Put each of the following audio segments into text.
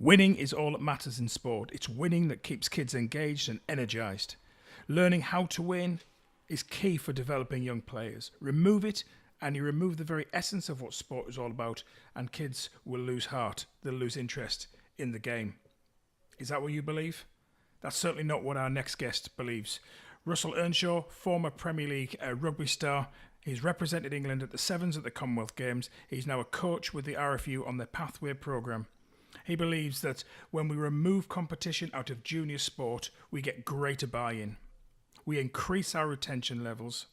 Winning is all that matters in sport. It's winning that keeps kids engaged and energised. Learning how to win is key for developing young players. Remove it and you remove the very essence of what sport is all about, and kids will lose heart. They'll lose interest in the game. Is that what you believe? That's certainly not what our next guest believes. Russell Earnshaw, former Premier League rugby star. He's represented England at the Sevens at the Commonwealth Games. He's now a coach with the RFU on their Pathway programme. He believes that when we remove competition out of junior sport, we get greater buy-in. We increase our retention levels,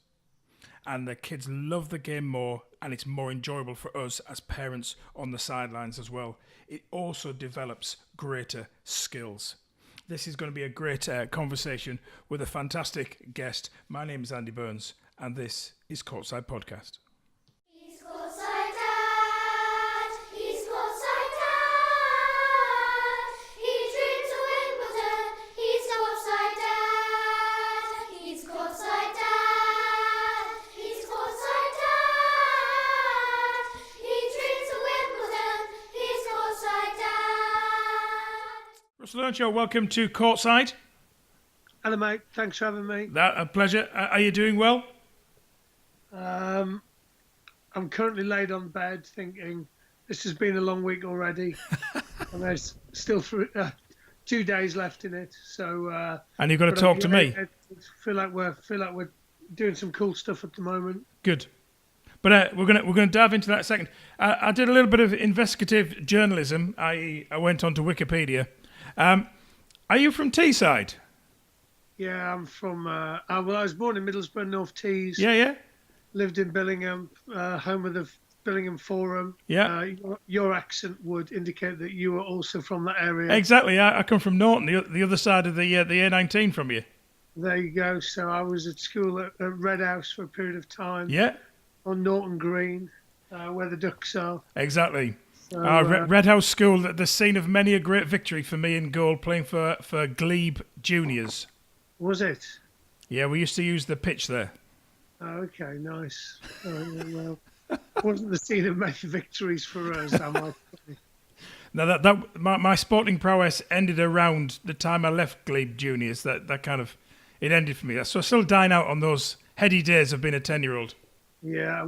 and the kids love the game more, and it's more enjoyable for us as parents on the sidelines as well. It also develops greater skills. This is going to be a great conversation with a fantastic guest. My name is Andy Burns, and this is Courtside Podcast. He's courtside dad, he's courtside dad. He dreams of Wimbledon, he's courtside dad. He's courtside dad, he's courtside dad. He dreams of Wimbledon, he's courtside dad. Russell Earnshaw, welcome to Courtside. Hello, mate. Thanks for having me. A pleasure. Are you doing well? I'm currently laid on bed thinking this has been a long week already, and there's still 2 days left in it. So And you've got to talk to me. I feel like we're doing some cool stuff at the moment. Good. But we're gonna dive into that in a second. I did a little bit of investigative journalism. I went onto Wikipedia. Are you from Teesside? Yeah, I'm from. Well, I was born in Middlesbrough, North Tees. Yeah. Lived in Billingham, home of the Billingham Forum. Yeah. Your accent would indicate that you were also from that area. Exactly. I come from Norton, the other side of the A19 from you. There you go. So I was at school at Red House for a period of time. Yeah. On Norton Green, where the Ducks are. Exactly. So, Red House School, the scene of many a great victory for me in goal, playing for Glebe Juniors. Was it? Yeah, we used to use the pitch there. Oh, okay, nice. Well, wasn't the scene of many victories for us, I might say. Now my sporting prowess ended around the time I left Glebe Juniors. That kind of it ended for me. So I still dine out on those heady days of being a 10-year-old. Yeah,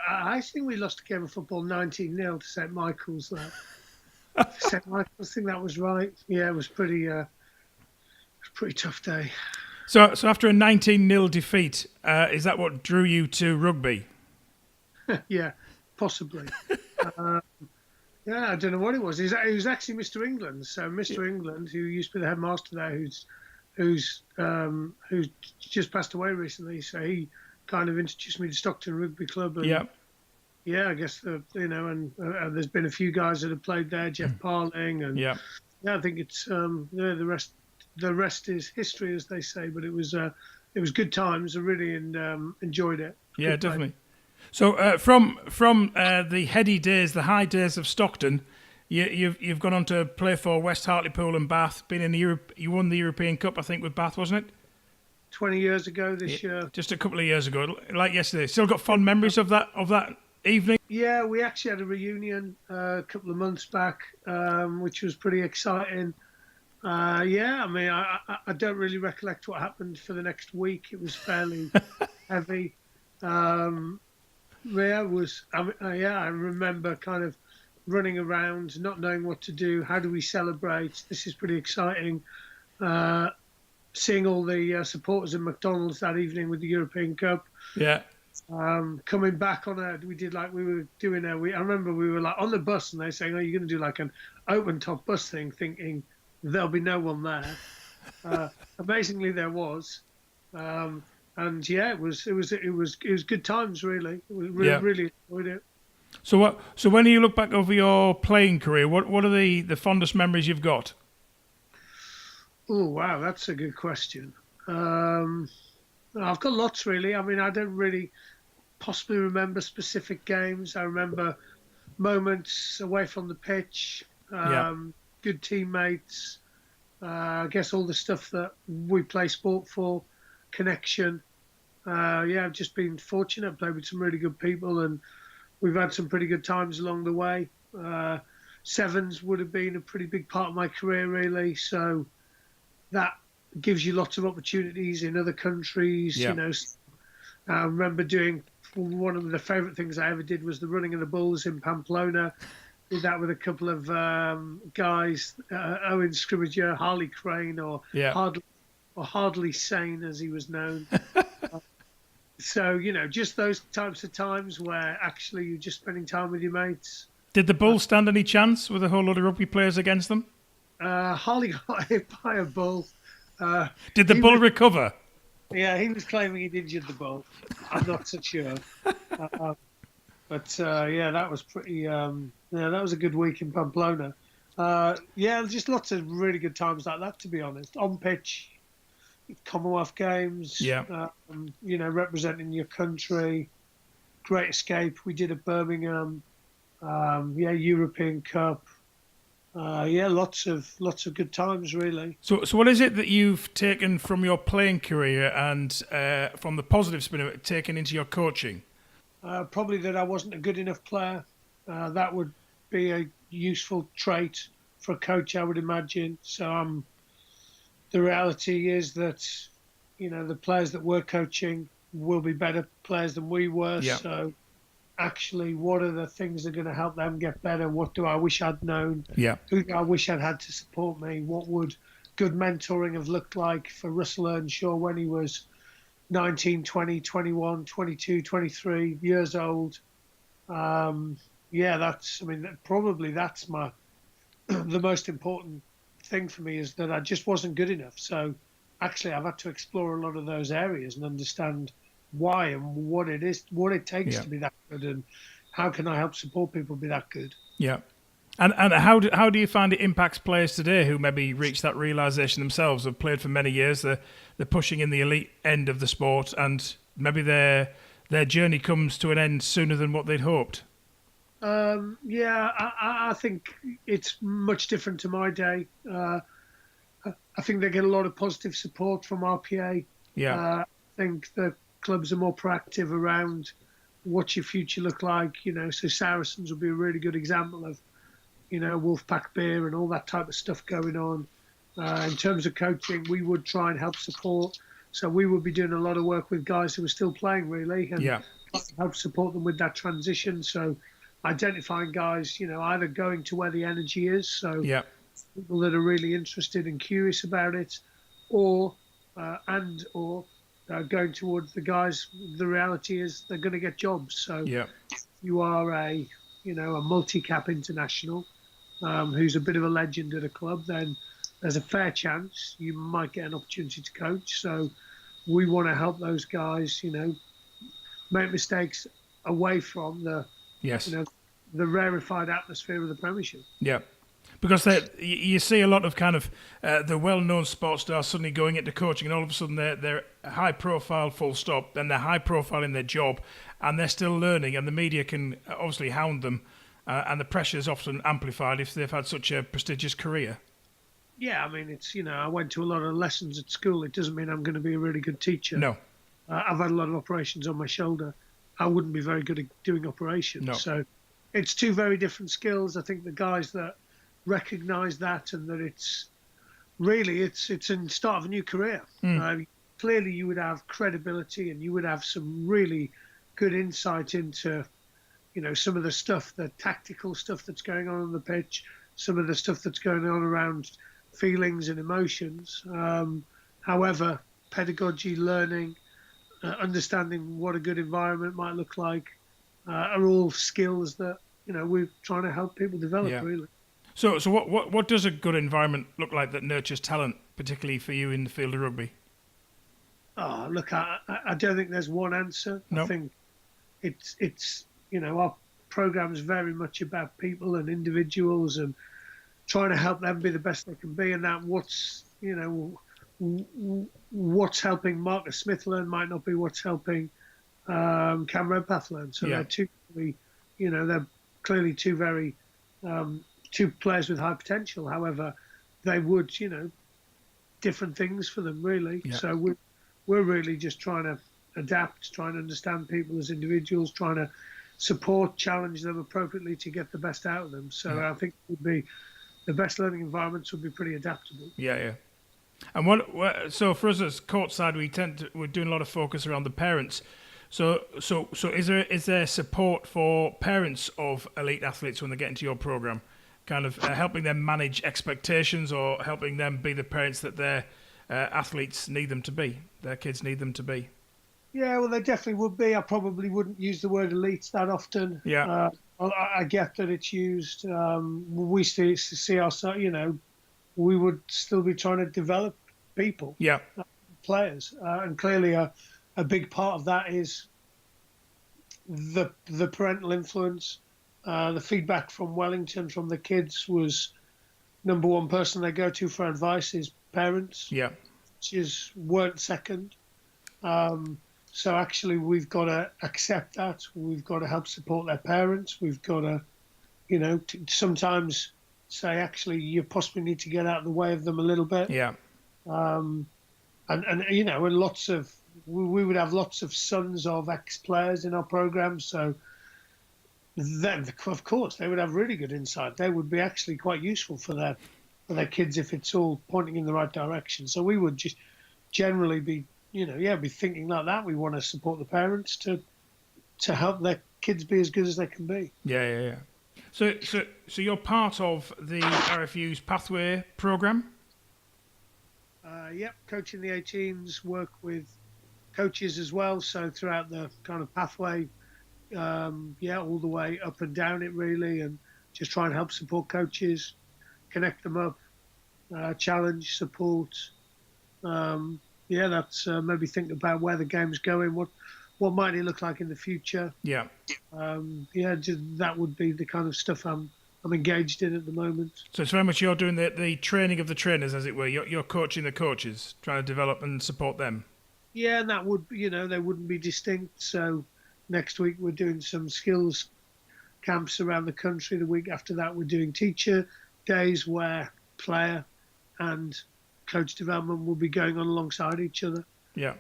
I think we lost a game of football 19-0 to St Michael's. St Michael's, I think that was right. Yeah, it was pretty tough day. So after a 19-0 defeat, is that what drew you to rugby? Yeah, possibly. Yeah, I don't know what it was. It was actually Mr. England. So Mr. England, who used to be the headmaster there, who's just passed away recently. So he kind of introduced me to Stockton Rugby Club. And yeah, I guess and there's been a few guys that have played there, Jeff Parling, and yeah, I think it's the rest is history, as they say. But it was good times. I really enjoyed it. Yeah, good definitely. play. So from the heady days, the high days of Stockton, you've gone on to play for West Hartlepool and Bath. Been in Europe. You won the European Cup, I think, with Bath, wasn't it? 20 years ago this year. Just a couple of years ago, like yesterday. Still got fond memories of that evening? Yeah, we actually had a reunion a couple of months back, which was pretty exciting. Yeah, I mean, I don't really recollect what happened for the next week. It was fairly heavy. I remember kind of running around, not knowing what to do. How do we celebrate? This is pretty exciting. Seeing all the supporters in McDonald's that evening with the European Cup. Yeah. Coming back on I remember we were like on the bus and they were saying, "Oh, you're going to do like an open top bus thing," thinking there'll be no one there. Amazingly, there was. And yeah, it was good times, really. Really enjoyed it. So when you look back over your playing career, what are the fondest memories you've got? Oh wow, that's a good question. I've got lots, really. I mean, I don't really possibly remember specific games. I remember moments away from the pitch, good teammates. I guess all the stuff that we play sport for, connection. I've just been fortunate. Played with some really good people, and we've had some pretty good times along the way. Sevens would have been a pretty big part of my career, really. So that gives you lots of opportunities in other countries. Yeah. You know, I remember doing one of the favourite things I ever did was the running of the bulls in Pamplona. Did that with a couple of guys, Owen Scrimmager, Harley Crane, or Yeah. Hardly Sane, as he was known. So, you know, just those types of times where actually you're just spending time with your mates. Did the Bulls stand any chance with a whole lot of rugby players against them? Harley got hit by a bull. Did the bull recover? Yeah, he was claiming he'd injured the bull. I'm not so sure. But yeah, that was pretty. Yeah, that was a good week in Pamplona. Yeah, just lots of really good times like that. To be honest, on pitch, Commonwealth Games. Yeah. You know, representing your country. Great escape. We did at Birmingham. Yeah, European Cup. Yeah, lots of good times, really. So what is it that you've taken from your playing career and from the positive spin of it, taken into your coaching? Probably that I wasn't a good enough player. That would be a useful trait for a coach, I would imagine. So the reality is that, you know, the players that we're coaching will be better players than we were. Yeah. So actually, what are the things that are going to help them get better? What do I wish I'd known? Yeah. Who do I wish I'd had to support me? What would good mentoring have looked like for Russell Earnshaw when he was 19, 20, 21, 22, 23 years old? Yeah, probably that's the most important thing for me, is that I just wasn't good enough. So actually, I've had to explore a lot of those areas and understand why and what it takes to be that good, and how can I help support people be that good. Yeah. And how do you find it impacts players today who maybe reach that realisation themselves, have played for many years, they're pushing in the elite end of the sport, and maybe their journey comes to an end sooner than what they'd hoped? Yeah, I think it's much different to my day. I think they get a lot of positive support from RPA. Yeah. I think the clubs are more proactive around what's your future look like. You know, so Saracens will be a really good example of, you know, Wolfpack beer and all that type of stuff going on. In terms of coaching, we would try and help support. So we would be doing a lot of work with guys who are still playing, really, and help support them with that transition. So identifying guys, you know, either going to where the energy is, so people that are really interested and curious about it, or going towards the guys. The reality is they're going to get jobs. So you are a multi-cap international who's a bit of a legend at a club, then there's a fair chance you might get an opportunity to coach. So we want to help those guys, you know, make mistakes away from the rarefied atmosphere of the Premiership. Yeah. Because you see a lot of kind of the well-known sports stars suddenly going into coaching, and all of a sudden they're high profile, full stop, then they're high profile in their job, and they're still learning, and the media can obviously hound them, and the pressure is often amplified if they've had such a prestigious career. Yeah, I mean, it's, you know, I went to a lot of lessons at school. It doesn't mean I'm going to be a really good teacher. No. I've had a lot of operations on my shoulder. I wouldn't be very good at doing operations. No. So it's two very different skills. I think the guys that recognise that, and that it's in the start of a new career. Clearly, you would have credibility, and you would have some really good insight into, you know, some of the stuff, the tactical stuff that's going on the pitch, some of the stuff that's going on around feelings and emotions. However, pedagogy, learning, understanding what a good environment might look like, are all skills that, you know, we're trying to help people develop, really. So what does a good environment look like that nurtures talent, particularly for you in the field of rugby? Oh, look, I don't think there's one answer. No. I think it's you know, our program is very much about people and individuals and trying to help them be the best they can be. And that what's helping Marcus Smith learn might not be what's helping Cam Redpath learn. So they're clearly two players with high potential. However, they would, you know, different things for them, really. Yeah. So we're really just trying to adapt, trying to understand people as individuals, trying to support, challenge them appropriately to get the best out of them. So I think it would be the best learning environments would be pretty adaptable. Yeah, yeah. And so for us as courtside, we're doing a lot of focus around the parents. So is there support for parents of elite athletes when they get into your program, kind of helping them manage expectations or helping them be the parents that their athletes need them to be, their kids need them to be? Yeah, well, they definitely would be. I probably wouldn't use the word elite that often. Yeah. I get that it's used. We see ourselves, we would still be trying to develop people, Yeah. players, and clearly a big part of that is the parental influence. The feedback from Wellington from the kids was number one person they go to for advice is parents. Yeah. Which weren't second. So actually, we've got to accept that. We've got to help support their parents. We've got to, sometimes say, actually, you possibly need to get out of the way of them a little bit. Yeah. And we would have lots of sons of ex-players in our program. So then, of course, they would have really good insight. They would be actually quite useful for their kids if it's all pointing in the right direction. So we would just generally be thinking like that. We want to support the parents to help their kids be as good as they can be. Yeah. So you're part of the RFU's Pathway program? Yep, coaching the 18s, work with coaches as well. So throughout the kind of pathway, all the way up and down it really, and just try and help support coaches, connect them up, challenge, support. That's maybe think about where the game's going, what might it look like in the future. Yeah. That would be the kind of stuff I'm engaged in at the moment. So it's very much you're doing the training of the trainers, as it were. You're coaching the coaches, trying to develop and support them. Yeah, and that would, they wouldn't be distinct. So next week we're doing some skills camps around the country. The week after that we're doing teacher days where player and coach development will be going on alongside each other. Yeah.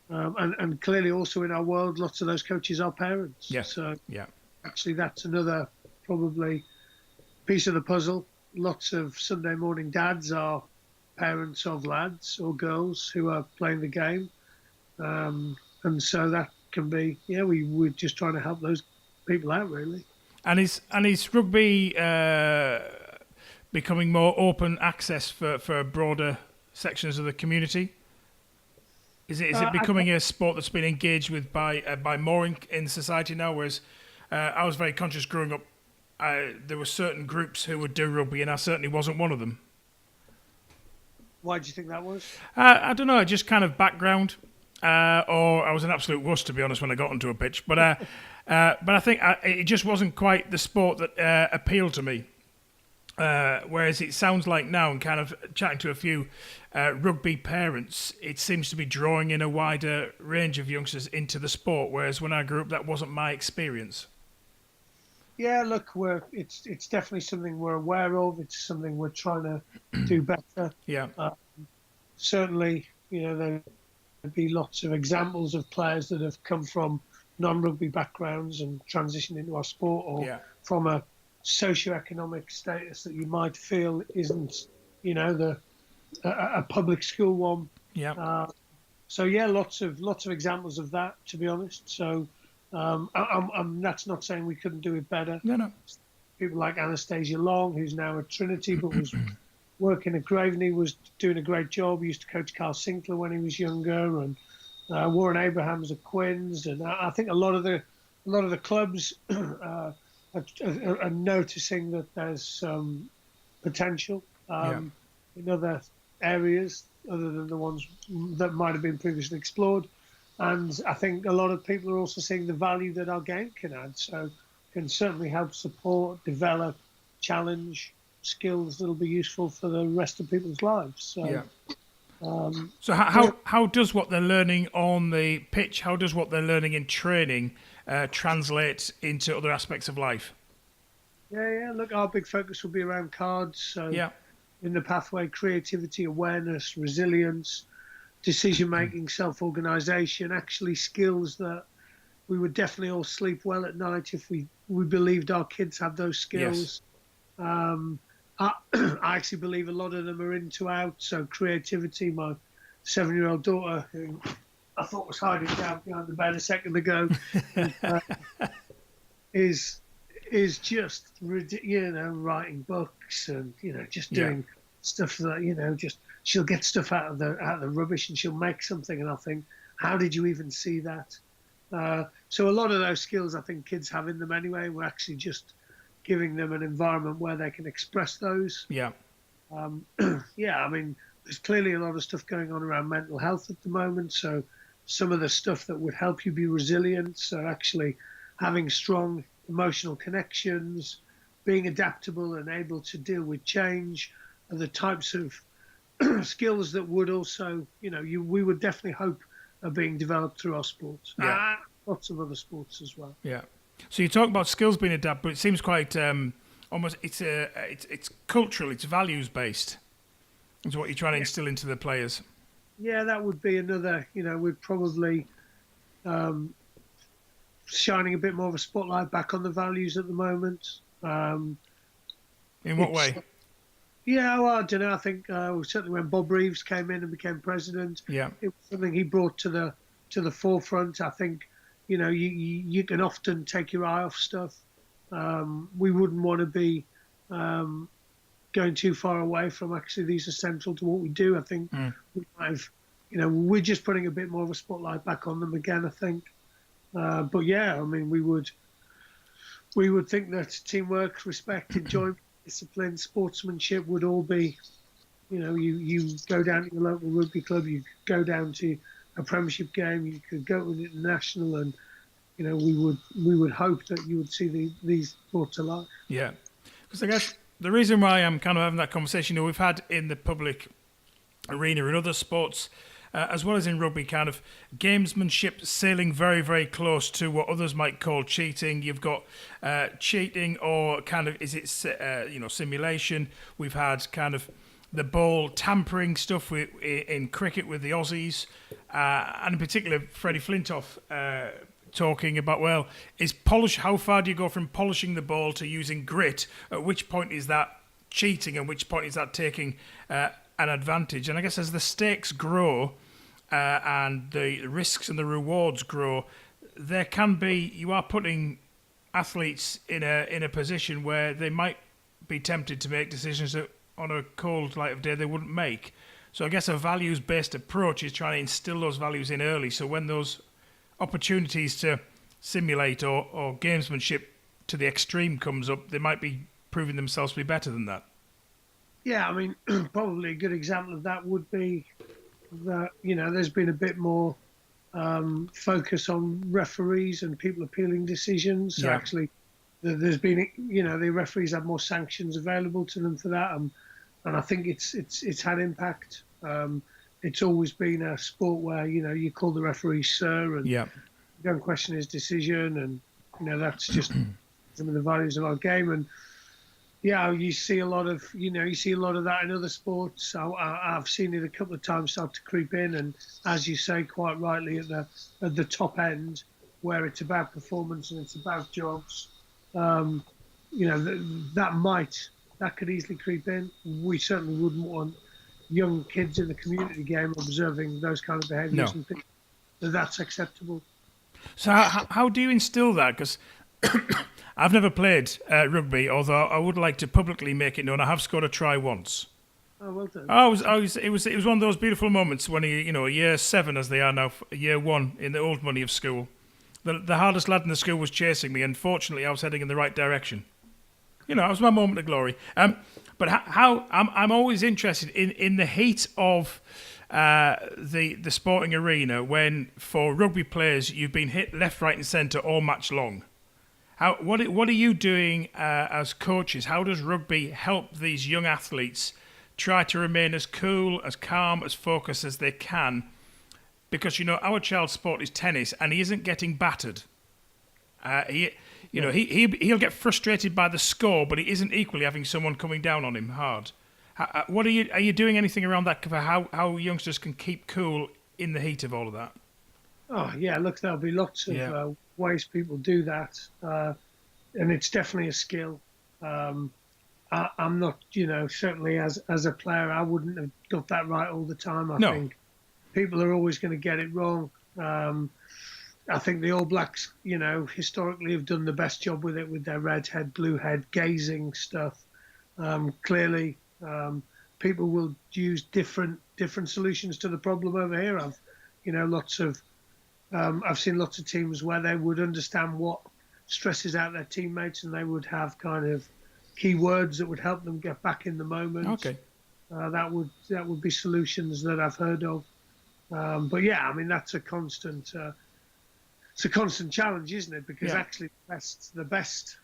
And clearly also in our world, lots of those coaches are parents. Yeah. So yeah. Actually that's another probably piece of the puzzle. Lots of Sunday morning dads are parents of lads or girls who are playing the game. And so that can be, we're just trying to help those people out really. And is rugby becoming more open access for broader sections of the community? Is it becoming a sport that's been engaged with by more in society now? Whereas I was very conscious growing up, there were certain groups who would do rugby, and I certainly wasn't one of them. Why do you think that was? I don't know, just kind of background, or I was an absolute wuss, to be honest, when I got onto a pitch. But I think it just wasn't quite the sport that appealed to me. Whereas it sounds like now, and kind of chatting to a few rugby parents, it seems to be drawing in a wider range of youngsters into the sport. Whereas when I grew up, that wasn't my experience. Yeah, look, it's definitely something we're aware of. It's something we're trying to do better. Yeah. Certainly, there'd be lots of examples of players that have come from non-rugby backgrounds and transitioned into our sport, or from a socioeconomic status that you might feel isn't, a public school one. Yeah. Lots of examples of that, to be honest. So, that's not saying we couldn't do it better. No. People like Anastasia Long, who's now at Trinity, but was working at Graveney, was doing a great job. He used to coach Carl Sinclair when he was younger, and Warren Abrahams at Quins, and I think a lot of the clubs are noticing that there's some potential in other areas other than the ones that might have been previously explored. And I think a lot of people are also seeing the value that our game can add. So can certainly help support, develop, challenge skills that'll be useful for the rest of people's lives. So, so how does what they're learning on the pitch, how does what they're learning in training translate into other aspects of life? Yeah. Look, our big focus will be around cards. So in the pathway, creativity, awareness, resilience, decision-making, self-organisation, actually skills that we would definitely all sleep well at night if we believed our kids had those skills. I, I actually believe a lot of them are into out. So creativity, my 7-year-old daughter, who I thought was hiding down behind the bed a second ago, is just writing books and just doing stuff that just she'll get stuff out of the rubbish and she'll make something, and I think, how did you even see that? So a lot of those skills I think kids have in them anyway. We're actually just giving them an environment where they can express those. I mean, there's clearly a lot of stuff going on around mental health at the moment. So some of the stuff that would help you be resilient, so actually having strong emotional connections, being adaptable and able to deal with change, are the types of skills that would also, we would definitely hope are being developed through our sports. Lots of other sports as well. So you talk about skills being adapted, but it seems quite almost it's cultural, it's values based. Is what you're trying to instill into the players. Yeah, that would be another. We're probably shining a bit more of a spotlight back on the values at the moment. In what way? Yeah, well, I don't know. I think certainly when Bob Reeves came in and became president, it was something he brought to the forefront. I think you can often take your eye off stuff. We wouldn't want to be going too far away from actually these are central to what we do. I think we might have, we're just putting a bit more of a spotlight back on them again, I think. But yeah, I mean, we would think that teamwork, respect, enjoyment, discipline, sportsmanship would all be, you go down to your local rugby club, you go down to a Premiership game, you could go to the international, and we would hope that you would see these brought to life. Yeah, because I guess the reason why I'm kind of having that conversation, we've had in the public arena in other sports, as well as in rugby, kind of gamesmanship sailing very, very close to what others might call cheating. You've got cheating, or kind of simulation. We've had kind of the ball tampering stuff in cricket with the Aussies, and in particular Freddie Flintoff talking about, how far do you go from polishing the ball to using grit? At which point is that cheating, and which point is that taking an advantage? And I guess as the stakes grow and the risks and the rewards grow, you are putting athletes in a position where they might be tempted to make decisions that on a cold light of day they wouldn't make. So I guess a values-based approach is trying to instill those values in early, so when those opportunities to simulate or gamesmanship to the extreme comes up, they might be proving themselves to be better than that. Yeah, I mean, probably a good example of that would be that, there's been a bit more focus on referees and people appealing decisions. So actually, there's been, the referees have more sanctions available to them for that. And I think it's had impact. It's always been a sport where, you call the referee sir and you don't question his decision. And, that's just some of the values of our game. And, you see a lot of, that in other sports. I've seen it a couple of times start to creep in, and as you say quite rightly, at the top end, where it's about performance and it's about jobs, that could easily creep in. We certainly wouldn't want young kids in the community game observing those kind of behaviours and think that's acceptable. So how do you instill that? Because I've never played rugby, although I would like to publicly make it known I have scored a try once. Oh, well done. It was one of those beautiful moments when year 7 as they are now, year 1 in the old money of school. The hardest lad in the school was chasing me, and fortunately I was heading in the right direction. It was my moment of glory. But how I'm always interested in the heat of the sporting arena, when for rugby players you've been hit left, right, and centre all match long. What are you doing as coaches? How does rugby help these young athletes try to remain as cool, as calm, as focused as they can? Because our child's sport is tennis, and he isn't getting battered. He'll get frustrated by the score, but he isn't equally having someone coming down on him hard. What are you doing anything around that for how youngsters can keep cool in the heat of all of that? Oh yeah, look, there'll be lots of ways people do that, and it's definitely a skill. I'm not, certainly as a player, I wouldn't have got that right all the time. I No. think people are always going to get it wrong. I think the All Blacks, historically have done the best job with it, with their red head, blue head, gazing stuff. Clearly, people will use different solutions to the problem over here. I've seen lots of teams where they would understand what stresses out their teammates, and they would have kind of key words that would help them get back in the moment. Okay. That would be solutions that I've heard of. But yeah, I mean that's a constant challenge, isn't it? Because actually the best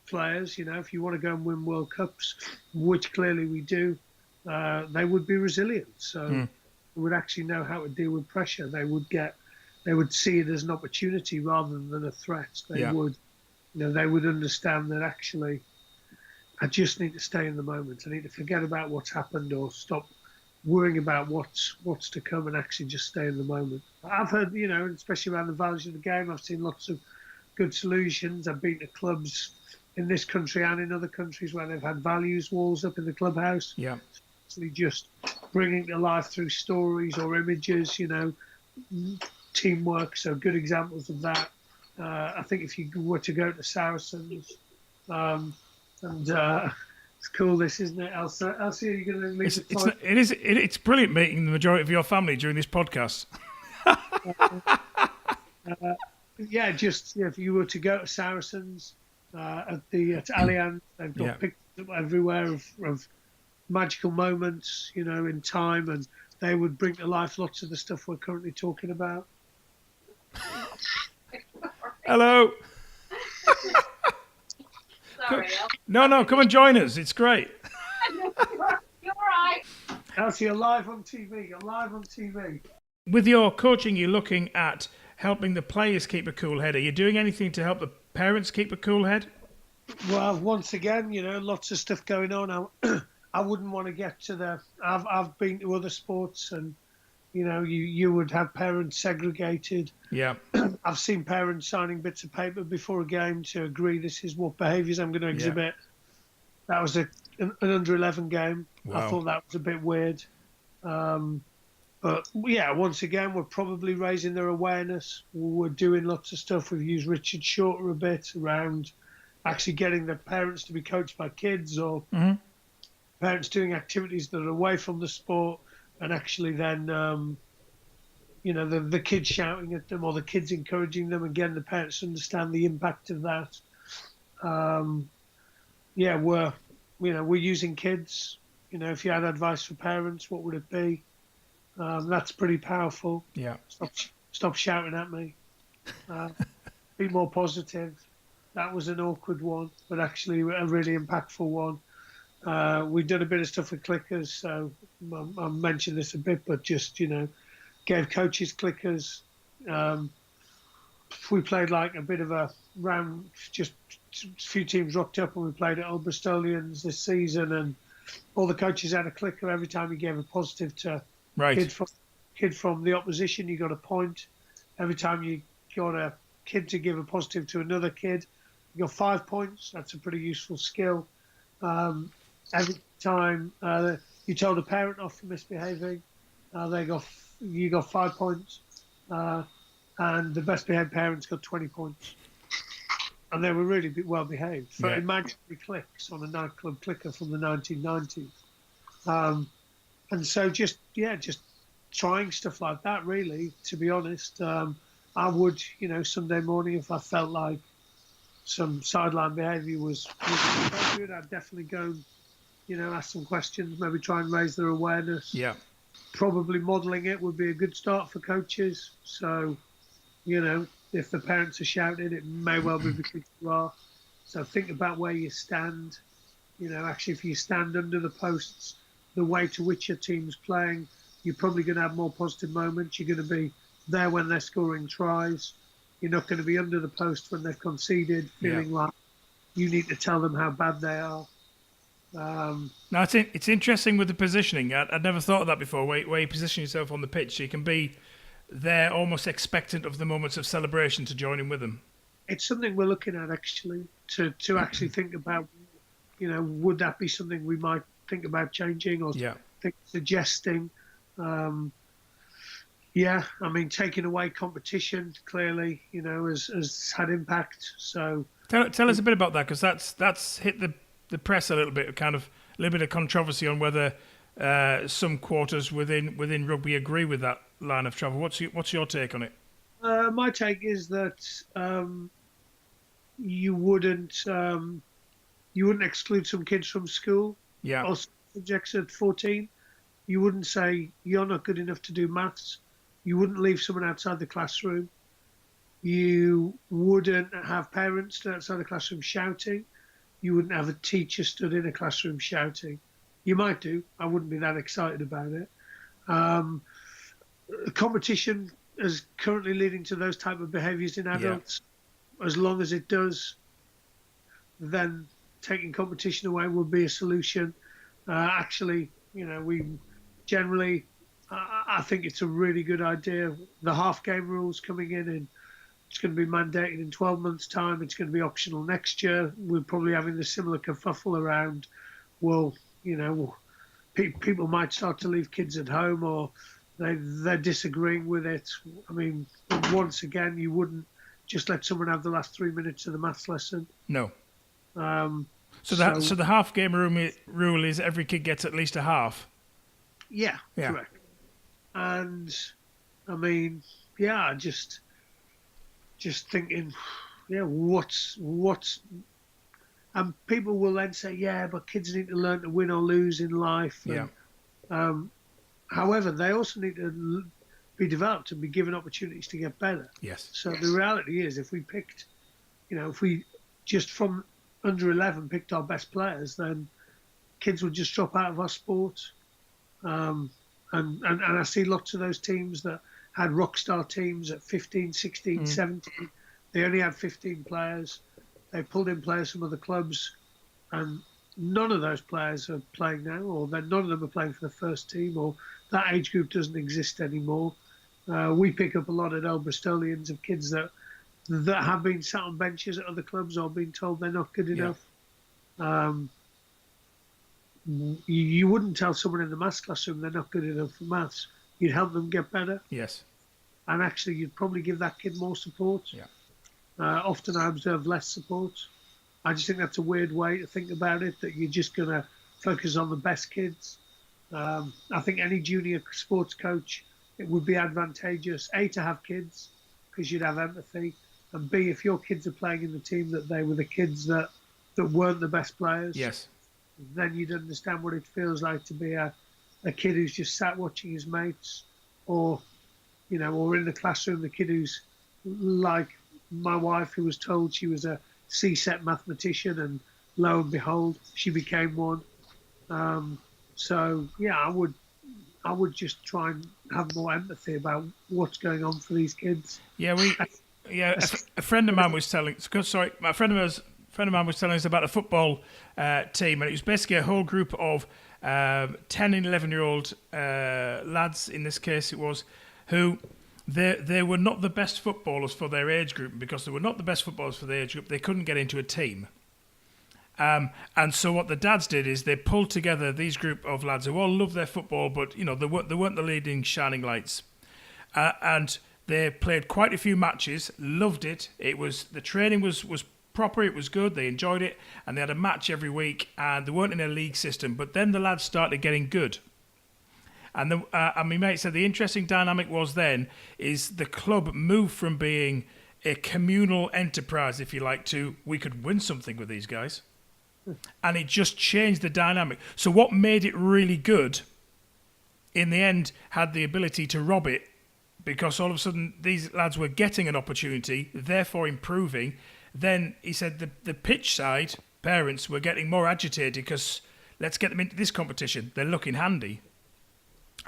players, if you want to go and win World Cups, which clearly we do, they would be resilient. So they would actually know how to deal with pressure. They would see it as an opportunity rather than a threat. They would understand that actually, I just need to stay in the moment. I need to forget about what's happened or stop worrying about what's to come and actually just stay in the moment. I've heard, especially around the values of the game, I've seen lots of good solutions. I've been to clubs in this country and in other countries where they've had values walls up in the clubhouse. Yeah. Actually just bringing it to life through stories or images, teamwork. So good examples of that. I think if you were to go to Saracens, it's cool, this, isn't it, Elsa? Elsa, you're going to meet it's brilliant meeting the majority of your family during this podcast. If you were to go to Saracens at Allianz, they've got pictures up everywhere of magical moments, in time, and they would bring to life lots of the stuff we're currently talking about. Hello. Sorry, No, come and join us. It's great. you're right. Elsa, you're live on TV. With your coaching, you're looking at helping the players keep a cool head. Are you doing anything to help the parents keep a cool head? Well, once again, lots of stuff going on. I wouldn't want to get to I've been to other sports, and you would have parents segregated. Yeah. I've seen parents signing bits of paper before a game to agree this is what behaviours I'm going to exhibit. That was an under-11 game. Wow. I thought that was a bit weird. But yeah, once again, we're probably raising their awareness. We're doing lots of stuff. We've used Richard Shorter a bit around actually getting the parents to be coached by kids, or parents doing activities that are away from the sport, and actually then, the kids shouting at them or the kids encouraging them, and getting the parents to understand the impact of that. We're using kids. If you had advice for parents, what would it be? That's pretty powerful. Yeah. Stop shouting at me. Be more positive. That was an awkward one, but actually a really impactful one. We've done a bit of stuff with clickers, so I mentioned this a bit, but just, gave coaches clickers. We played like a bit of a round, just a few teams rocked up, and we played at Old Bristolians this season, and all the coaches had a clicker. Every time you gave a positive to kid from the opposition, you got a point. Every time you got a kid to give a positive to another kid, you got 5 points. That's a pretty useful skill. Every time you told a parent off for misbehaving, you got 5 points, and the best behaved parents got 20 points, and they were really well behaved for imaginary clicks on a nightclub clicker from the 1990s. And so just trying stuff like that, really, to be honest. I would, Sunday morning, if I felt like some sideline behaviour was appropriate, I'd definitely go, ask some questions, maybe try and raise their awareness. Yeah. Probably modelling it would be a good start for coaches. So, if the parents are shouting, it may well be because you are. So think about where you stand. Actually, if you stand under the posts, the way to which your team's playing, you're probably going to have more positive moments. You're going to be there when they're scoring tries. You're not going to be under the post when they've conceded, feeling like you need to tell them how bad they are. Now, it's interesting with the positioning. I'd never thought of that before, where you position yourself on the pitch. So you can be they're almost expectant of the moments of celebration to join in with them. It's something we're looking at actually to actually think about. Would that be something we might think about changing or suggesting? Taking away competition clearly, has had impact. So tell us a bit about that, because that's hit the press a little bit, a little bit of controversy on whether some quarters within rugby agree with that line of travel. What's your take on it? My take is that you wouldn't exclude some kids from school or subjects at 14. You wouldn't say you're not good enough to do maths. You wouldn't leave someone outside the classroom. You wouldn't have parents stood outside the classroom shouting. You wouldn't have a teacher stood in a classroom shouting. You might do. I wouldn't be that excited about it. Competition is currently leading to those type of behaviours in adults. Yeah. As long as it does, then taking competition away would be a solution. We generally, I think it's a really good idea. The half game rules coming in, and it's going to be mandated in 12 months' time. It's going to be optional next year. We're probably having the similar kerfuffle around, people might start to leave kids at home, or they're disagreeing with it. I mean, once again, you wouldn't just let someone have the last 3 minutes of the maths lesson. No. So the half game rule is every kid gets at least a half. Yeah. Correct. And I mean, just thinking, what's and people will then say, but kids need to learn to win or lose in life. And, however, they also need to be developed and be given opportunities to get better. Yes. So the reality is, if we picked, if we just from under 11 picked our best players, then kids would just drop out of our sport. And I see lots of those teams that had rock star teams at 15, 16, 17. They only had 15 players. They pulled in players from other clubs, and none of those players are playing now, or none of them are playing for the first team, or that age group doesn't exist anymore. We pick up a lot at Old Bristolians of kids that have been sat on benches at other clubs or been told they're not good enough. You wouldn't tell someone in the maths classroom they're not good enough for maths. You'd help them get better. Yes. And actually, you'd probably give that kid more support. Yeah. Often I observe less support. I just think that's a weird way to think about it, that you're just going to focus on the best kids. I think any junior sports coach, it would be advantageous, A, to have kids, because you'd have empathy, and B, if your kids are playing in the team that they were the kids that weren't the best players, yes, then you'd understand what it feels like to be a kid who's just sat watching his mates, or in the classroom, the kid who's like my wife, who was told she was a C-set mathematician, and lo and behold, she became one. I would just try and have more empathy about what's going on for these kids. A friend of mine was telling. Sorry, my friend of mine was telling us about a football team, and it was basically a whole group of 10 and 11-year-old lads. In this case, it was who. They were not the best footballers for their age group, and because they were not the best footballers for their age group, they couldn't get into a team. And so what the dads did is they pulled together these group of lads who all loved their football, but they weren't the leading shining lights. And they played quite a few matches, loved it. The training was proper, it was good, they enjoyed it, and they had a match every week, and they weren't in a league system. But then the lads started getting good. And my mate said the interesting dynamic was then is the club moved from being a communal enterprise, if you like, to we could win something with these guys. And it just changed the dynamic. So what made it really good, in the end, had the ability to rob it, because all of a sudden these lads were getting an opportunity, therefore improving. Then he said the pitch side parents were getting more agitated because let's get them into this competition. They're looking handy.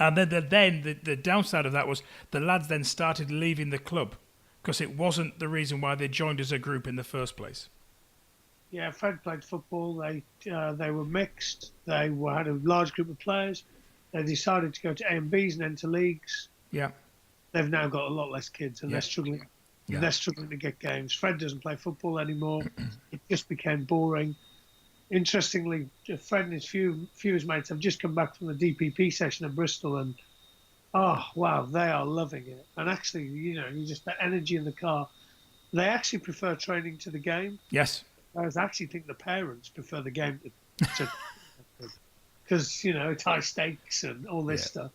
And then the downside of that was the lads then started leaving the club because it wasn't the reason why they joined as a group in the first place. Yeah, Fred played football. They were mixed. They had a large group of players. They decided to go to A and Bs and then to leagues. Yeah. they've now got a lot less kids, and Yeah. they're struggling. Yeah. They're struggling to get games. Fred doesn't play football anymore. It just became boring. Interestingly, Fred and his few of his mates have just come back from the DPP session at Bristol, and oh wow, they are loving it. And actually, you just that energy in the car. They actually prefer training to the game. Yes. Whereas I actually think the parents prefer the game to because it's high stakes and all this stuff.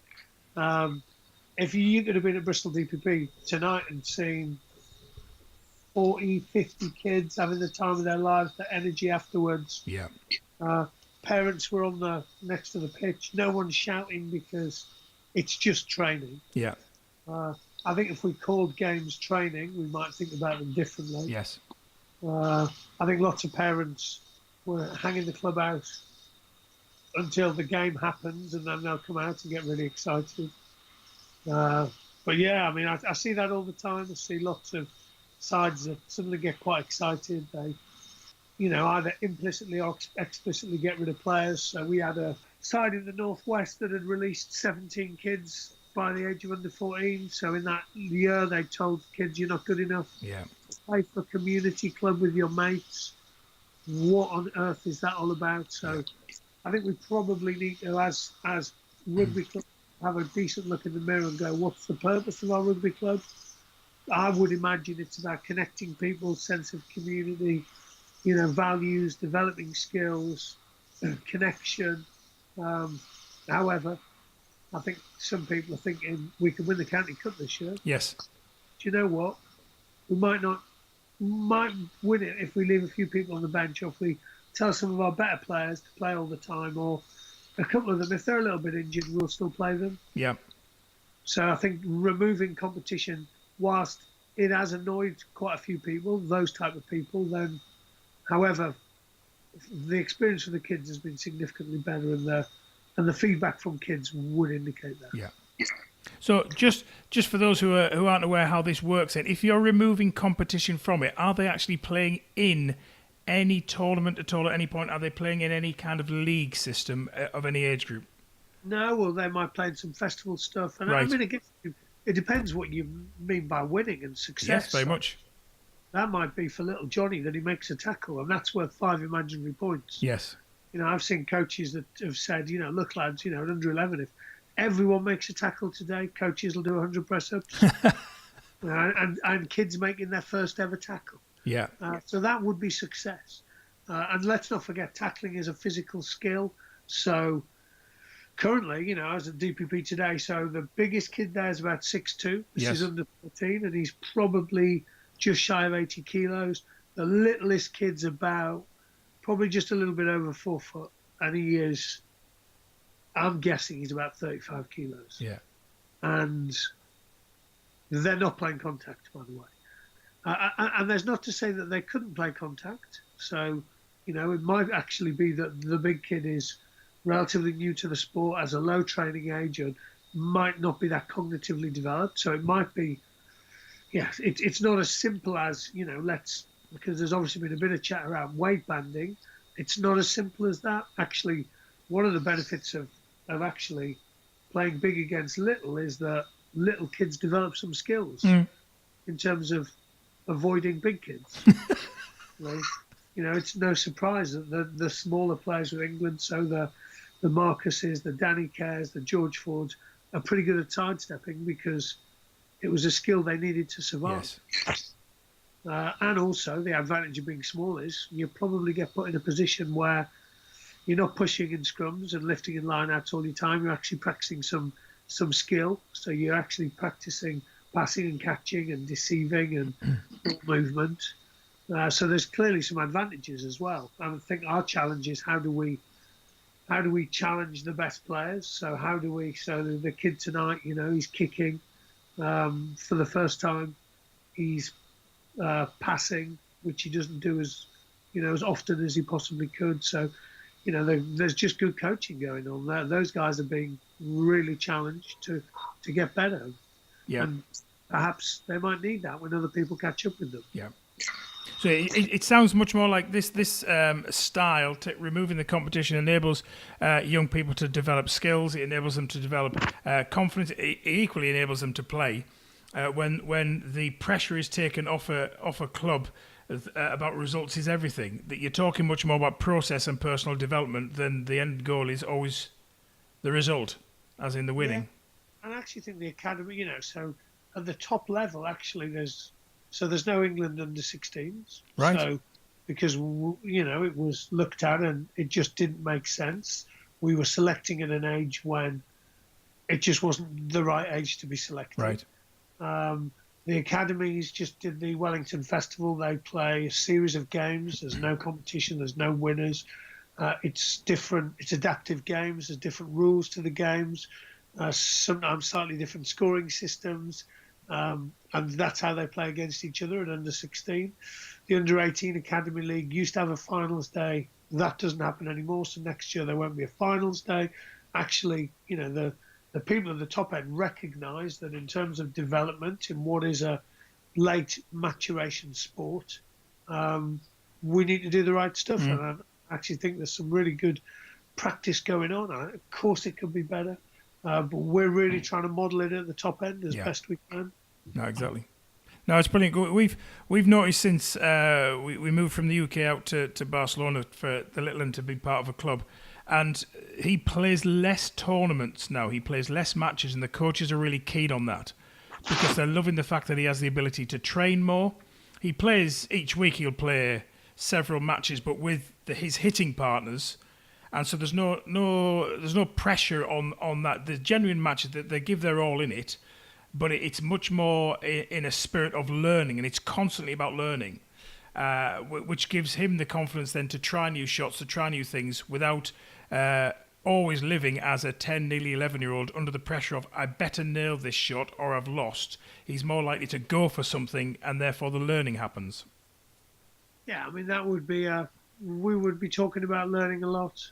If you could have been at Bristol DPP tonight and seen 40, 50 kids having the time of their lives, the energy afterwards. Yeah. Parents were on next to the pitch. No one's shouting because it's just training. Yeah. I think if we called games training, we might think about them differently. Yes. I think lots of parents were hanging the club out until the game happens, and then they'll come out and get really excited. But yeah, I mean, I see that all the time. I see lots of sides that suddenly get quite excited. They, either implicitly or explicitly get rid of players. So we had a side in the Northwest that had released 17 kids by the age of under 14. So in that year, they told kids, you're not good enough. Yeah. Play for a community club with your mates. What on earth is that all about? So I think we probably need to, as rugby clubs, have a decent look in the mirror and go, what's the purpose of our rugby club? I would imagine it's about connecting people, sense of community, values, developing skills, connection. However, I think some people are thinking we can win the county cup this year. Yes. Do you know what? We might win it if we leave a few people on the bench, or if we tell some of our better players to play all the time, or a couple of them, if they're a little bit injured, we'll still play them. Yeah. So I think removing competition, whilst it has annoyed quite a few people, those type of people, then, however, the experience for the kids has been significantly better, and the feedback from kids would indicate that. Yeah. So just for those who aren't aware how this works, then, if you're removing competition from it, are they actually playing in any tournament at all at any point? Are they playing in any kind of league system of any age group? No, well, they might play in some festival stuff. And Right. I mean, it depends what you mean by winning and success. Yes, very much. That might be for little Johnny that he makes a tackle, and that's worth 5 imaginary points. Yes. I've seen coaches that have said, look, lads, at under 11, if everyone makes a tackle today, coaches will do 100 press-ups. and kids making their first ever tackle. Yeah. So that would be success. And let's not forget, tackling is a physical skill. So currently, I was at DPP today, so the biggest kid there is about 6'2". This Yes. is under 14, and he's probably just shy of 80 kilos. The littlest kid's about probably just a little bit over 4 foot, and he is, I'm guessing he's about 35 kilos. Yeah. And they're not playing contact, by the way. And there's not to say that they couldn't play contact. So, it might actually be that the big kid is relatively new to the sport, has a low training age, and might not be that cognitively developed. So it might be, it's not as simple as, because there's obviously been a bit of chat around weight banding. It's not as simple as that. Actually, one of the benefits of actually playing big against little is that little kids develop some skills in terms of avoiding big kids. It's no surprise that the smaller players of England, so the Marcuses, the Danny Cares, the George Fords, are pretty good at sidestepping because it was a skill they needed to survive. Yes. And also the advantage of being small is you probably get put in a position where you're not pushing in scrums and lifting in line-outs all the time. You're actually practicing some skill. So you're actually practicing passing and catching and deceiving and ball movement. So there's clearly some advantages as well. I think our challenge is how do we challenge the best players? So so the kid tonight, he's kicking for the first time. He's passing, which he doesn't do as often as he possibly could. So, there's just good coaching going on there. Those guys are being really challenged to get better. Yeah. And perhaps they might need that when other people catch up with them. Yeah. So it sounds much more like this style, removing the competition, enables young people to develop skills. It enables them to develop confidence. It equally enables them to play. when the pressure is taken off a club about results is everything. That you're talking much more about process and personal development than the end goal is always the result, as in the winning. Yeah. And I actually think the academy, so at the top level, actually, there's no England under 16s, right? So because it was looked at and it just didn't make sense. We were selecting at an age when it just wasn't the right age to be selected. Right. The academies just did the Wellington Festival. They play a series of games. There's no competition. There's no winners. It's different. It's adaptive games. There's different rules to the games. Sometimes slightly different scoring systems. And that's how they play against each other at under 16. The under 18 Academy League used to have a finals day. That doesn't happen anymore. So next year there won't be a finals day. Actually, the people at the top end recognise that in terms of development in what is a late maturation sport, we need to do the right stuff. And I actually think there's some really good practice going on. Of course, it could be better, but we're really trying to model it at the top end as best we can. No, exactly. No, it's brilliant. We've noticed since we moved from the UK out to Barcelona for the little one to be part of a club, and he plays less tournaments now. He plays less matches, and the coaches are really keen on that because they're loving the fact that he has the ability to train more. He plays each week. He'll play several matches, but with his hitting partners, and so there's no pressure on that. The genuine matches that they give their all in it, but it's much more in a spirit of learning, and it's constantly about learning, which gives him the confidence then to try new shots, to try new things without always living as a 10, nearly 11-year-old under the pressure of, I better nail this shot or I've lost. He's more likely to go for something, and therefore the learning happens. Yeah, I mean, that would be, we would be talking about learning a lot.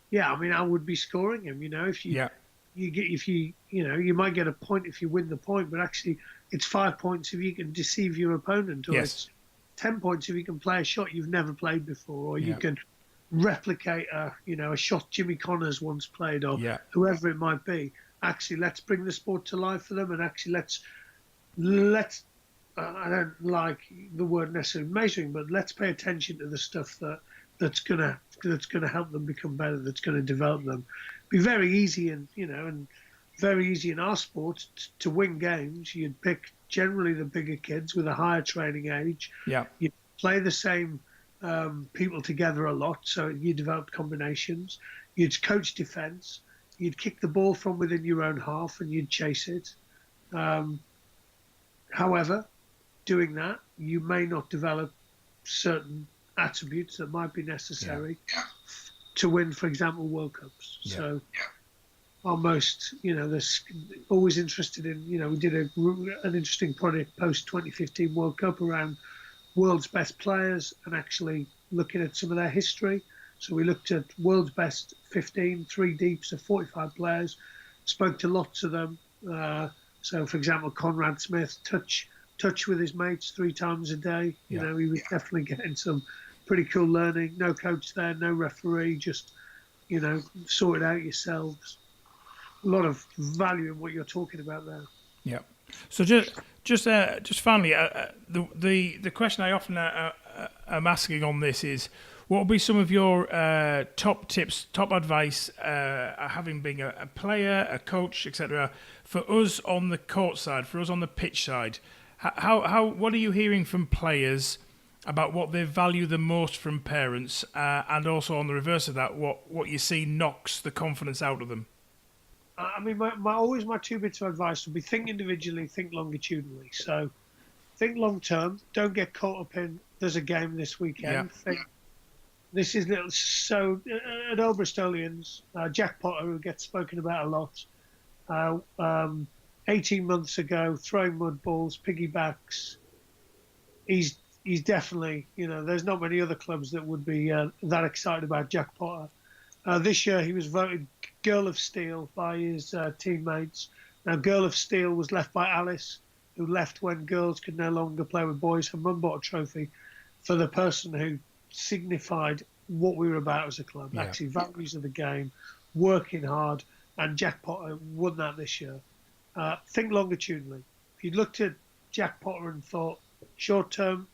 Yeah, I mean, I would be scoring him, if you might get a point if you win the point, but actually it's 5 points if you can deceive your opponent, or it's 10 points if you can play a shot you've never played before, or you can replicate a shot Jimmy Connors once played, or whoever it might be. Actually, let's bring the sport to life for them, and actually let's I don't like the word necessarily measuring, but let's pay attention to the stuff that's gonna help them become better, that's gonna develop them. Be very easy and very easy in our sport to win games. You'd pick generally the bigger kids with a higher training age. Yeah. You play the same people together a lot, so you develop combinations. You'd coach defence. You'd kick the ball from within your own half and you'd chase it. However, doing that, you may not develop certain attributes that might be necessary to win, for example, World Cups. So almost, there's always interested in, we did an interesting project post 2015 World Cup around world's best players and actually looking at some of their history. So we looked at world's best 15, 3 deeps of 45 players, spoke to lots of them. So, for example, Conrad Smith, touch with his mates 3 times a day. He was definitely getting some pretty cool learning. No coach there, no referee, just, sort it out yourselves. A lot of value in what you're talking about there. Yeah. So just finally, the question I often am asking on this is, what would be some of your top tips, top advice, having been a player, a coach, etc., for us on the court side, for us on the pitch side? What are you hearing from players about what they value the most from parents, and also on the reverse of that, what you see knocks the confidence out of them? I mean, my 2 bits of advice would be think individually, think longitudinally. So think long term. Don't get caught up in there's a game this weekend. Think, this is little. So at Old Bristolians, Jack Potter, who gets spoken about a lot, 18 months ago, throwing mud balls, piggybacks. He's definitely, there's not many other clubs that would be that excited about Jack Potter. This year he was voted Girl of Steel by his teammates. Now, Girl of Steel was left by Alice, who left when girls could no longer play with boys. Her mum bought a trophy for the person who signified what we were about as a club, actually values of the game, working hard, and Jack Potter won that this year. Think longitudinally. you looked at Jack Potter and thought short term,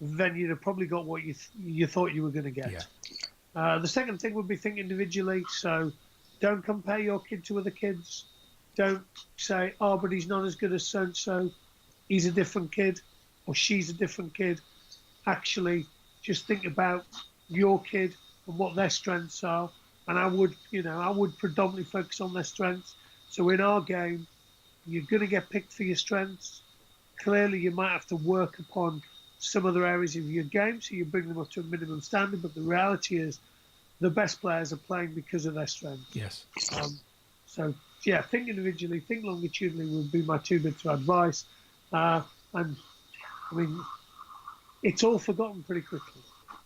then you'd have probably got what you thought you were going to get. Yeah. The second thing would be think individually. So don't compare your kid to other kids. Don't say, oh, but he's not as good as so-and-so. He's a different kid or she's a different kid. Actually, just think about your kid and what their strengths are. And I would predominantly focus on their strengths. So in our game, you're going to get picked for your strengths. Clearly, you might have to work upon some other areas of your game, so you bring them up to a minimum standard. But the reality is, the best players are playing because of their strengths. Yes. So yeah, think individually, think longitudinally would be my 2 bits of advice. And I mean, it's all forgotten pretty quickly.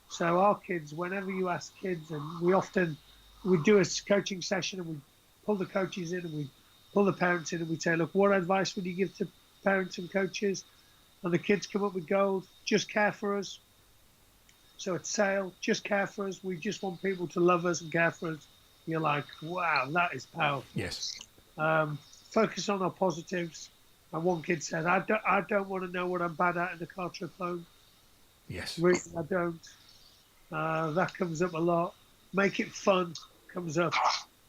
So our kids, whenever you ask kids, and we do a coaching session and we pull the coaches in and we pull the parents in and we say, look, what advice would you give to parents and coaches? And the kids come up with gold, just care for us. So at Sale, just care for us. We just want people to love us and care for us. You're like, wow, that is powerful. Yes. Focus on our positives. And one kid said, I don't want to know what I'm bad at in the car trip home. Yes. Really, I don't. That comes up a lot. Make it fun comes up.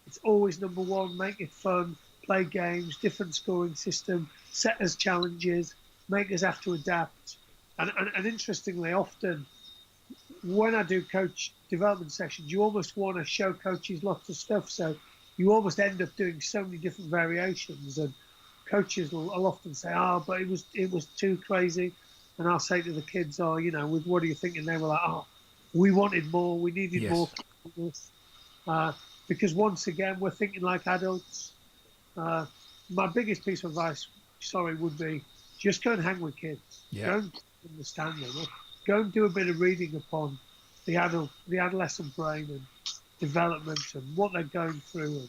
It's always number one. Make it fun. Play games, different scoring system, set us challenges, make us have to adapt. And interestingly, often when I do coach development sessions, you almost want to show coaches lots of stuff. So you almost end up doing so many different variations. And coaches will often say, oh, but it was too crazy. And I'll say to the kids, oh, what do you think? And they were like, oh, we wanted more. We needed more. Because once again, we're thinking like adults. My biggest piece of advice, would be just go and hang with kids. Yeah. Go and understand them. Go and do a bit of reading upon the adolescent brain and development and what they're going through.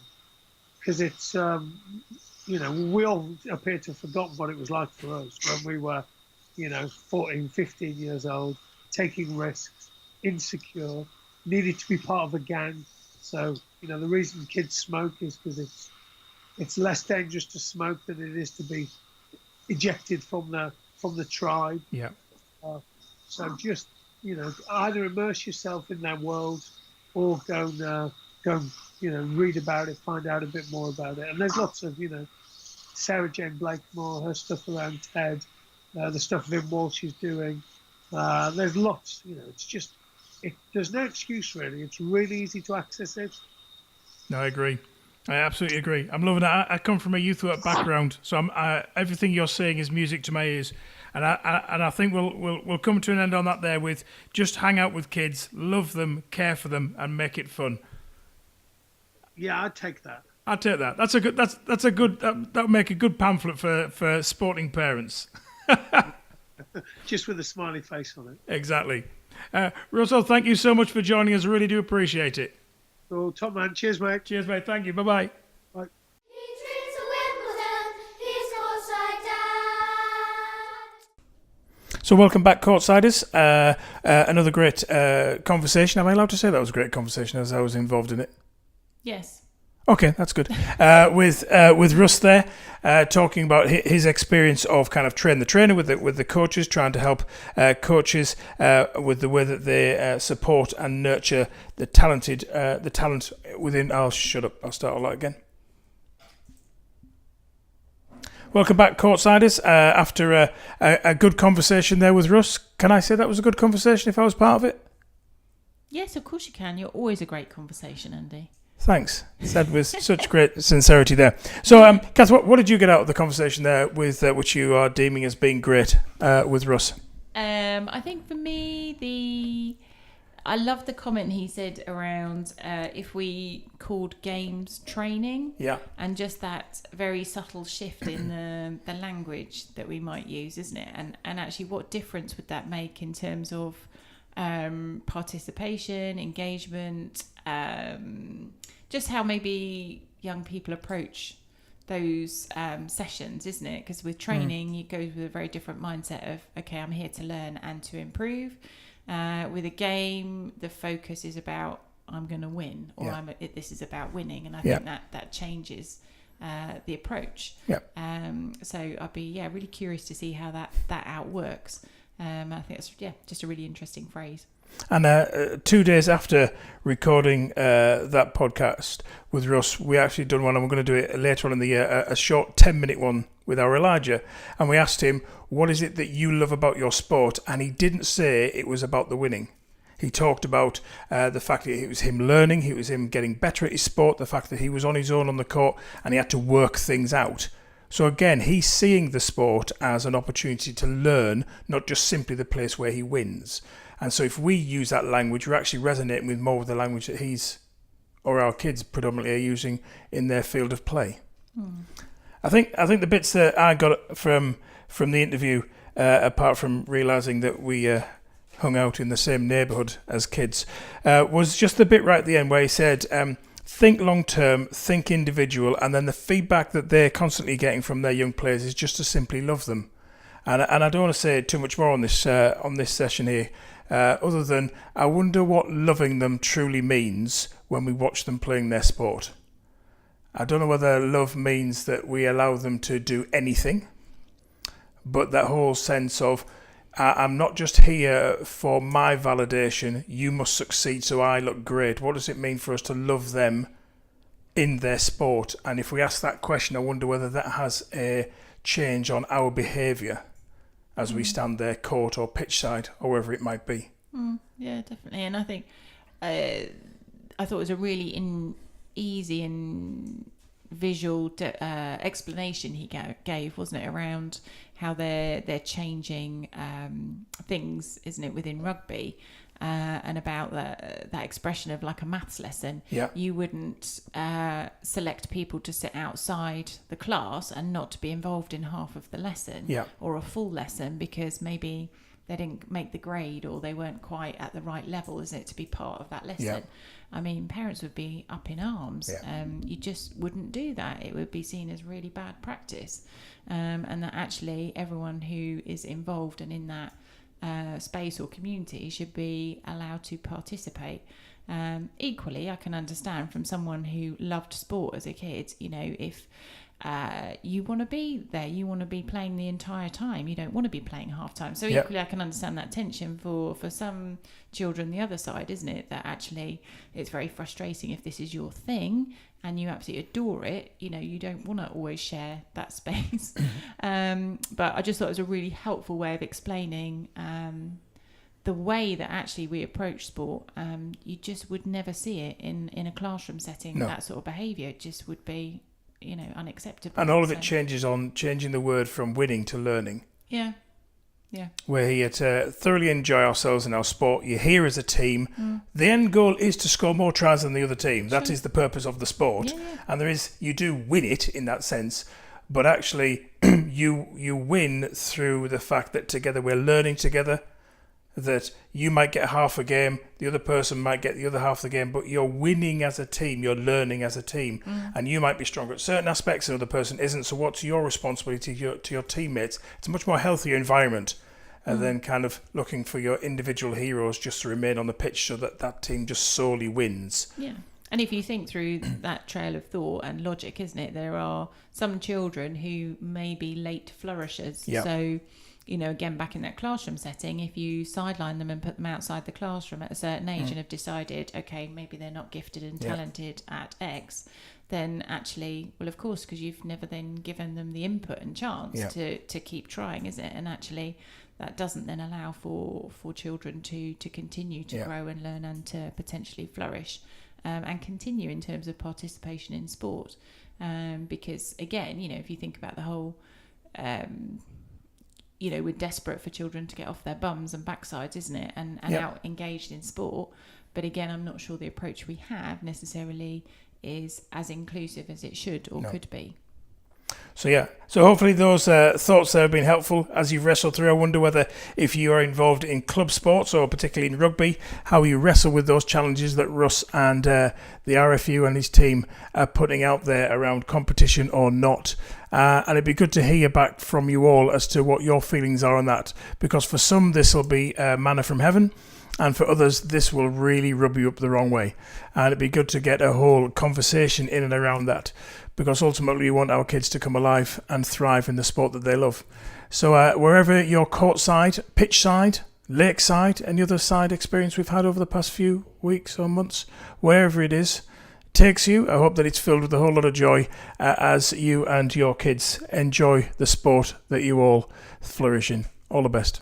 Because it's, we all appear to have forgotten what it was like for us when we were, 14, 15 years old, taking risks, insecure, needed to be part of a gang. So, the reason kids smoke is because it's less dangerous to smoke than it is to be ejected from the tribe. Yeah. So just either immerse yourself in their world or go and read about it, find out a bit more about it. And there's lots of Sarah Jane Blakemore, her stuff around TED, the stuff Vin Walsh is doing. There's lots. It's just there's no excuse really. It's really easy to access it. No, I agree. I absolutely agree. I'm loving it. I come from a youth work background, so everything you're saying is music to my ears, and I think we'll come to an end on that there with just hang out with kids, love them, care for them, and make it fun. Yeah, I'd take that. I'd take that. That's a good. That'll make a good pamphlet for sporting parents. Just with a smiley face on it. Exactly. Russell, thank you so much for joining us. I really do appreciate it. Oh, top man. Cheers, mate. Cheers, mate. Thank you. Bye-bye. Bye. He dreams of Wimbledon, he's courtside dad. So welcome back, Courtsiders. Another great conversation. Am I allowed to say that was a great conversation as I was involved in it? Yes. Okay, that's good. With Russ there, talking about his experience of kind of train the trainer with the coaches, trying to help coaches with the way that they support and nurture the talent within. I'll shut up. I'll start all that again. Welcome back, Courtsiders. After a good conversation there with Russ, can I say that was a good conversation if I was part of it? Yes, of course you can. You're always a great conversation, Andy. Thanks. Said with such great sincerity there. So, Kath, what did you get out of the conversation there with which you are deeming as being great with Russ? I think for me, I love the comment he said around if we called games training. Yeah. And just that very subtle shift in the language that we might use, isn't it? And actually, what difference would that make in terms of participation, engagement, just how maybe young people approach those sessions, isn't it? Because with training, you go with a very different mindset of, okay, I'm here to learn and to improve. With a game, the focus is about I'm going to win, or this is about winning, and I think that changes the approach. Yeah. So I'd be really curious to see how that outworks. I think it's just a really interesting phrase. And 2 days after recording that podcast with Russ, we actually done one, and we're going to do it later on in the year, a short 10-minute one with our Elijah. And we asked him, what is it that you love about your sport? And he didn't say it was about the winning. He talked about the fact that it was him learning, it was him getting better at his sport, the fact that he was on his own on the court and he had to work things out. So again, he's seeing the sport as an opportunity to learn, not just simply the place where he wins. And so if we use that language, we're actually resonating with more of the language that he's, or our kids predominantly, are using in their field of play. I think the bits that I got from the interview, apart from realising that we hung out in the same neighbourhood as kids, was just the bit right at the end where he said, think long term, think individual, and then the feedback that they're constantly getting from their young players is just to simply love them. And I don't want to say too much more on this session here, other than I wonder what loving them truly means when we watch them playing their sport. I don't know whether love means that we allow them to do anything, but that whole sense of I'm not just here for my validation, you must succeed so I look great. What does it mean for us to love them in their sport? And if we ask that question, I wonder whether that has a change on our behaviour as we stand there court or pitch side or wherever it might be. Yeah, definitely. And I think I thought it was a really easy and visual explanation he gave, wasn't it, around how they're changing things, isn't it, within rugby, and about that expression of like a maths lesson. Yeah. You wouldn't select people to sit outside the class and not to be involved in half of the lesson, Yeah. or a full lesson, because maybe they didn't make the grade or they weren't quite at the right level, isn't it, to be part of that lesson. Yeah. I mean, parents would be up in arms. Yeah. You just wouldn't do that. It would be seen as really bad practice. And that actually everyone who is involved and in that space or community should be allowed to participate. Equally, I can understand from someone who loved sport as a kid, you know, if you want to be there, you want to be playing the entire time, you don't want to be playing half time. So Yep. equally I can understand that tension for some children the other side, isn't it, that actually it's very frustrating if this is your thing and you absolutely adore it, you know, you don't want to always share that space. But I just thought it was a really helpful way of explaining the way that actually we approach sport. You just would never see it in a classroom setting. No. That sort of behaviour just would be, you know, unacceptable. And all of it So, changes on changing the word from winning to learning. yeah. We're here to thoroughly enjoy ourselves in our sport. You're here as a team. The end goal is to score more tries than the other team. That Sure. is the purpose of the sport. Yeah. And you do win it in that sense, but actually you win through the fact that together we're learning together, that you might get half a game, the other person might get the other half of the game, but you're winning as a team, you're learning as a team. And you might be stronger at certain aspects, and the other person isn't. So what's your responsibility to your teammates? It's a much more healthier environment than kind of looking for your individual heroes just to remain on the pitch so that team just solely wins. Yeah. And if you think through that trail of thought and logic, isn't it, there are some children who may be late flourishers. Yeah. So, you know, again, back in that classroom setting, if you sideline them and put them outside the classroom at a certain age and have decided, okay, maybe they're not gifted and talented at X, then actually, well, of course, because you've never then given them the input and chance to keep trying, is it? And actually, that doesn't then allow for children to continue to grow and learn and to potentially flourish and continue in terms of participation in sport. Because, again, you know, if you think about the whole... you know, we're desperate for children to get off their bums and backsides, isn't it? And out engaged in sport. But again, I'm not sure the approach we have necessarily is as inclusive as it should or could be. So hopefully those thoughts there have been helpful as you've wrestled through. I wonder whether if you are involved in club sports or particularly in rugby, how you wrestle with those challenges that Russ and the RFU and his team are putting out there around competition or not. And it'd be good to hear back from you all as to what your feelings are on that, because for some this will be manna from heaven. And for others, this will really rub you up the wrong way. And it'd be good to get a whole conversation in and around that, because ultimately we want our kids to come alive and thrive in the sport that they love. So wherever your courtside, pitch side, lakeside, any other side experience we've had over the past few weeks or months, wherever it is, takes you, I hope that it's filled with a whole lot of joy as you and your kids enjoy the sport that you all flourish in. All the best.